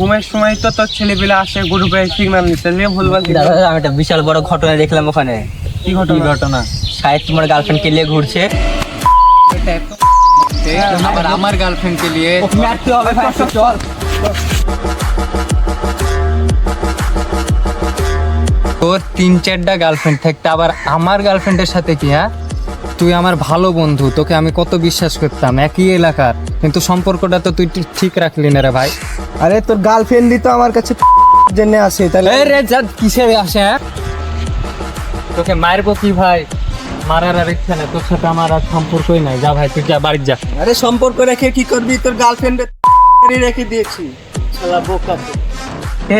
ঘুমের সময় তো তোর ছেলেপিলে আসে গ্রুপে সিগন্যাল নিতে নিয়ে ভুলভাল দাদা আমি একটা বিশাল বড় ঘটনা দেখলাম ওখানে। কি ঘটনা? শায়দ তোমার গার্লফ্রেন্ড কে নিয়ে ঘুরছে। আবার আমার গার্লফ্রেন্ডকে নিয়ে চল তোর 3-4টা গার্লফ্রেন্ড থাকতে আবার আমার গার্লফ্রেন্ডের সাথে কি? হ্যাঁ, তুই আমার ভালো বন্ধু, তোকে আমি কত বিশ্বাস করতাম, একই এলাকার, কিন্তু সম্পর্কটা তো তুই ঠিক রাখলি না রে ভাই। আরে তোর গার্লফ্রেন্ডই তো আমার কাছে জেনে আসে তাহলে এই রে যা কিসে আসে? হ্যাঁ, তোকে মারবো কি ভাই? মারার আর ইচ্ছা না, তোর সাথে আমার আর সম্পর্কই নাই। যা ভাই তুই যা, বাড়ি যা। আরে সম্পর্ক রেখে কি করবি? তোর গার্লফ্রেন্ডে রেখে দিয়েছি। শালা বোকা তো।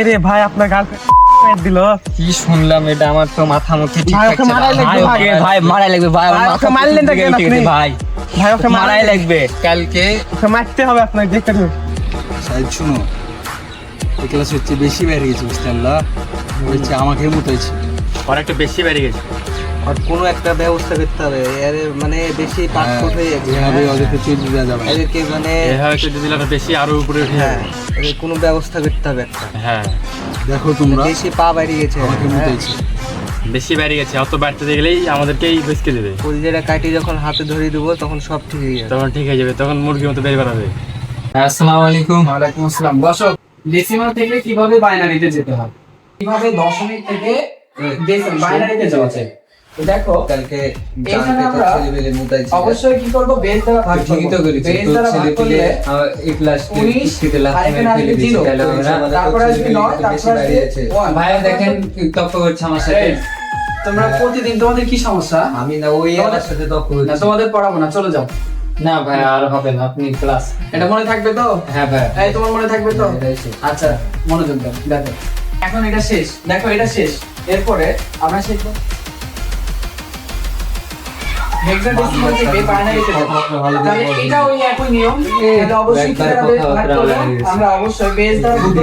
রে ভাই আপনার গার্লফ্রেন্ড দিল। কি শুনলাম এটা? আমার তো মাথা মুখে ঠিক ভাই, ওকে থাকছে না। মারাই লাগবে, ভাই, ভাই। ভাই মারাই লাগবে ভাই, আমার ভাই, মাথা ওকে মারলেন না কেন আপনি? ভাই ভাই ওকে মারাই লাগবে। কালকে ওকে মারতে হবে আপনাকে, দেখতে হবে। সাহেব শুনো, এই ক্লাস হচ্ছে বেশি বেড়ে গেছে, বুঝতে পারলা? হচ্ছে আমাকে মুতাইছে। অনেকটা বেশি বেড়ে গেছে। আর কোনো একটা ব্যবস্থা করতে হবে। আরে মানে বেশি পাসপোর্ট হয়ে যাচ্ছে। যেভাবে ওদেরকে চলে দেওয়া যাবে না। এদেরকে মানে এভাবে একটু দিলে আরো বেশি আরো উপরে উঠে হ্যাঁ, যাবে। এদের কোনো ব্যবস্থা করতে হবে একটা। হ্যাঁ, দেখো তোমরা, বেশি পা বাইরে গেছে। আমাকে মুতাইছে। বেশি বেড়ে গেছে। অত বাড়তে গেলেই আমাদেরকেই বেসকে দেবে। কলিজাটা কাটি যখন হাতে ধরে দেবো তখন সব ঠিক হয়ে যাবে। তখন ঠিক হয়ে যাবে, তখন মুরগির মতো বের করাবে। আসসালামু আলাইকুম। ওয়ালাইকুম আসসালাম। বসো। ডেসিমাল থেকে কিভাবে বাইনারিতে যেতে হয়, কিভাবে দশমিক থেকে বাইনারিতে যাওয়া যায়। তো দেখো কালকে এখানে আমরা ছেলেবেলে মুতাইছে। অবশ্যই কি করব, বেস দ্বারা ভাগ ঠিকই তো করব। করেছি, বেস তোর দ্বারা ভাগ ছেলেপেলে করলে এই ক্লাস 19 আর এখানে আসবে 0, তারপরে আসবে 9, তারপরে আসবে 1। ভাইয়া দেখেন তর্ক করছে আমার সাথে। এই, তোমরা প্রতিদিন তোমাদের কি সমস্যা? আমি না ওই আমার সাথে তর্ক না করছি। তোমাদের পড়াবো না, চলে যাও। না ভাই আর হবে না, আপনি ক্লাস। এটা মনে থাকবে তো? হ্যাঁ ভাই। এই তোমার মনে থাকবে তো? এটাই শেষ। আচ্ছা মনোযোগ দাও। দেখো এখন এটা শেষ, দেখো এটা শেষ। এরপরে আমরা শিখবো হেক্সাডেসিমাল থেকে বাইনারিতে যাবো। তাহলে এটা ওই একই নিয়ম। তাহলে অবশ্যই কি দ্বারা ভাগ করব? আমরা অবশ্যই বেস দ্বারা ভাগ করব।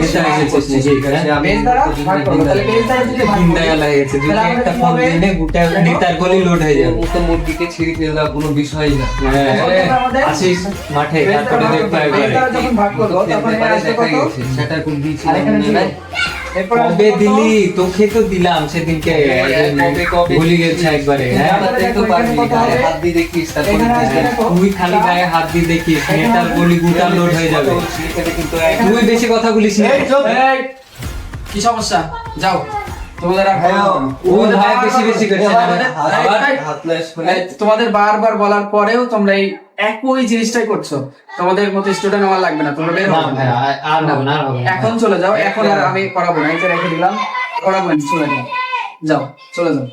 বেস দ্বারা ভাগ করব। তাহলে বেস দ্বারা যদি ভাগ করি, তাহলে আমরা কিভাবে ও তো মুরগিকে ছিঁড়ে ফেলা কোনো বিষয়ই না। আমাদের আসিস মাঠে, বেস তারপরে দ্বারা দেখতে হবে। বেস দ্বারা যখন ভাগ করব তখন এটা আসবে কত? সেটা কোন দিয়েছি আর এখানে মনে নাই? এরপর কবে দিলি? তোকে তো দিলাম সেদিনকে, ভুলে গেছে একবারে। হ্যাঁ, আমাদের তো পারবি, গায়ে হাত দিয়ে দেখিস, তারপরে এখানে আসবে দেখো। তুই খালি গায়ে হাত দিয়ে দেখিস, মেয়েটার বলি গুটা লোড হয়ে যাবে। এখানে কিন্তু তুই বেশি কথা বলিস না। এই চুপ। এই, কি সমস্যা? যাও তোমাদের আর ও ভাই বেশি বেশি করছে না। আবার হাত লেস করে এই, তোমাদের বারবার বলার পরেও তোমরা এই একই জিনিসটাই করছো। তোমাদের মতো স্টুডেন্ট আমার লাগবে না, তোমরা বের না হও। ভাই আর হবে না, আর হবে না। এখন চলে যাও, এখন আর আমি পড়াবো না, এটা রেখে দিলাম, পড়াবো না, চলে যাও, যাও চলে যাও।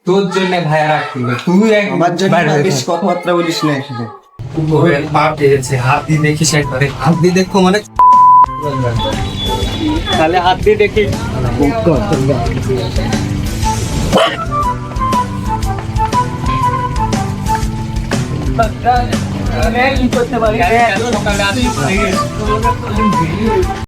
তোর জন্য ভাইয়া রাখছিল, তুই এক আমার জন্য বাইরে হয়ে বেশি কথাবার্তা বলিস না এখানে। যা। পাপ দিয়েছে, হাত দিয়ে দেখিস একবারে। হাত দিয়ে দেখো মানে তাহলে হাত দিয়ে দেখি। কি করতে পারি? সকালে আসি